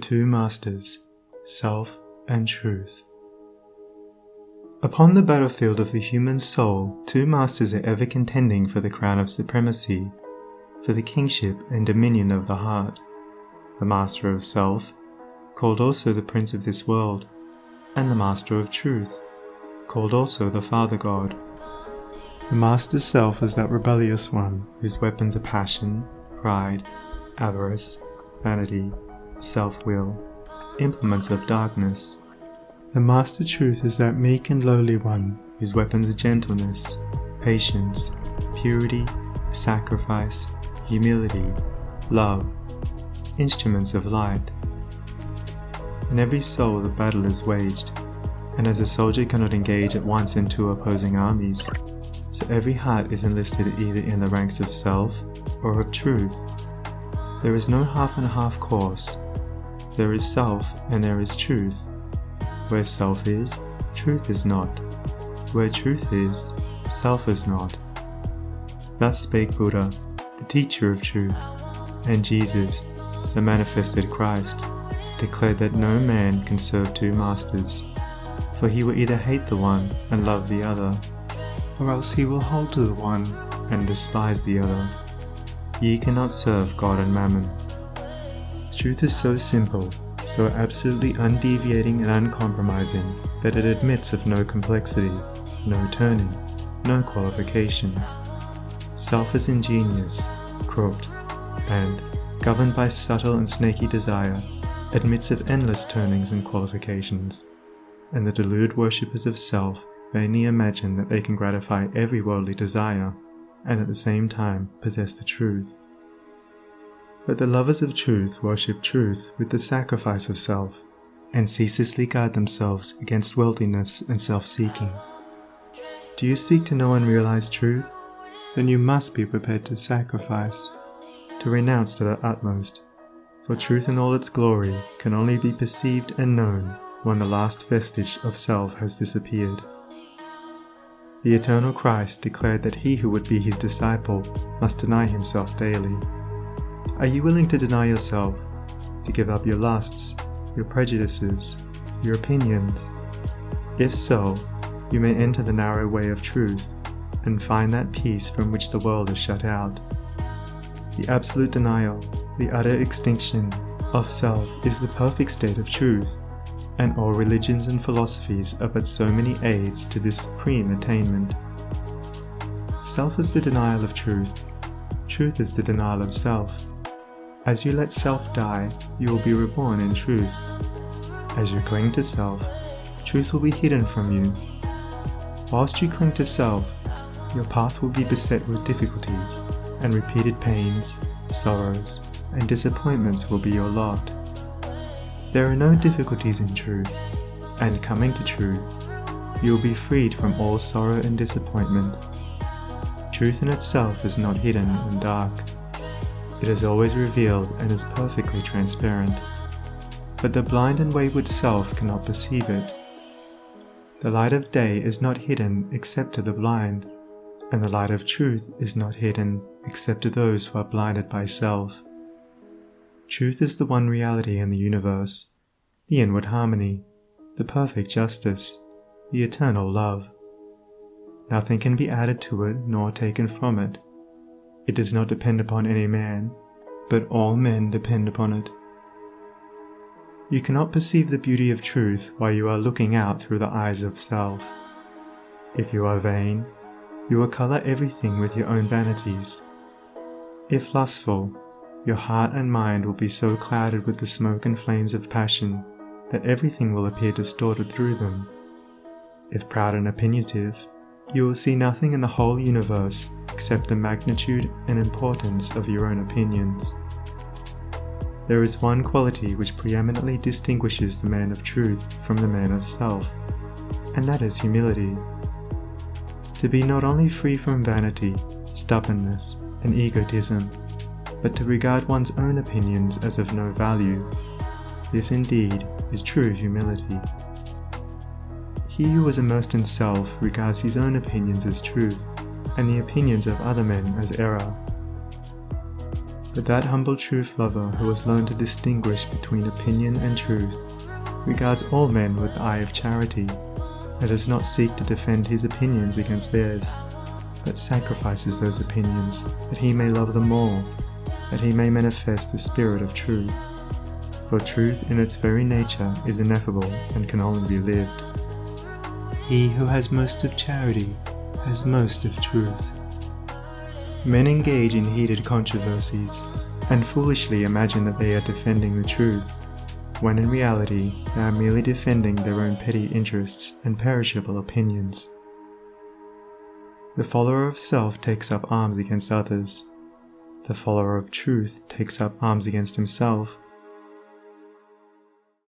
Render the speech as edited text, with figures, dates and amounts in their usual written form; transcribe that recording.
two masters, self and truth. Upon the battlefield of the human soul, two masters are ever contending for the crown of supremacy, for the kingship and dominion of the heart. The master of self, called also the prince of this world, and the master of truth, called also the Father God. The master self is that rebellious one whose weapons are passion, pride, avarice, vanity, self-will, implements of darkness. The master truth is that meek and lowly one whose weapons are gentleness, patience, purity, sacrifice, humility, love, instruments of light. In every soul the battle is waged, and as a soldier cannot engage at once in two opposing armies, so every heart is enlisted either in the ranks of self or of truth. There is no half and half course. There is self and there is truth. Where self is, truth is not. Where truth is, self is not. Thus spake Buddha, the teacher of truth, and Jesus, the manifested Christ, declared that no man can serve two masters, for he will either hate the one and love the other, or else he will hold to the one and despise the other. Ye cannot serve God and mammon. Truth is so simple, so absolutely undeviating and uncompromising, that it admits of no complexity, no turning, no qualification. Self is ingenious, crooked, and, governed by subtle and snaky desire, admits of endless turnings and qualifications, and the deluded worshippers of self vainly imagine that they can gratify every worldly desire, and at the same time possess the truth. But the lovers of truth worship truth with the sacrifice of self, and ceaselessly guard themselves against worldliness and self-seeking. Do you seek to know and realize truth? Then you must be prepared to sacrifice, to renounce to the utmost, for truth in all its glory can only be perceived and known when the last vestige of self has disappeared. The eternal Christ declared that he who would be his disciple must deny himself daily. Are you willing to deny yourself, to give up your lusts, your prejudices, your opinions? If so, you may enter the narrow way of truth and find that peace from which the world is shut out. The absolute denial, the utter extinction of self is the perfect state of truth, and all religions and philosophies are but so many aids to this supreme attainment. Self is the denial of truth. Truth is the denial of self. As you let self die, you will be reborn in truth. As you cling to self, truth will be hidden from you. Whilst you cling to self, your path will be beset with difficulties, and repeated pains, sorrows, and disappointments will be your lot. There are no difficulties in truth, and coming to truth, you will be freed from all sorrow and disappointment. Truth in itself is not hidden and dark. It is always revealed and is perfectly transparent. But the blind and wayward self cannot perceive it. The light of day is not hidden except to the blind, and the light of truth is not hidden except to those who are blinded by self. Truth is the one reality in the universe, the inward harmony, the perfect justice, the eternal love. Nothing can be added to it nor taken from it. It does not depend upon any man, but all men depend upon it. You cannot perceive the beauty of truth while you are looking out through the eyes of self. If you are vain, you will color everything with your own vanities. If lustful, your heart and mind will be so clouded with the smoke and flames of passion that everything will appear distorted through them. If proud and opinionative, you will see nothing in the whole universe except the magnitude and importance of your own opinions. There is one quality which preeminently distinguishes the man of truth from the man of self, and that is humility. To be not only free from vanity, stubbornness, and egotism, but to regard one's own opinions as of no value. This indeed is true humility. He who is immersed in self regards his own opinions as truth, and the opinions of other men as error. But that humble truth lover who has learned to distinguish between opinion and truth regards all men with the eye of charity, and does not seek to defend his opinions against theirs, but sacrifices those opinions that he may love them all, that he may manifest the spirit of truth. For truth in its very nature is ineffable and can only be lived. He who has most of charity has most of truth. Men engage in heated controversies and foolishly imagine that they are defending the truth, when in reality they are merely defending their own petty interests and perishable opinions. The follower of self takes up arms against others. The follower of truth takes up arms against himself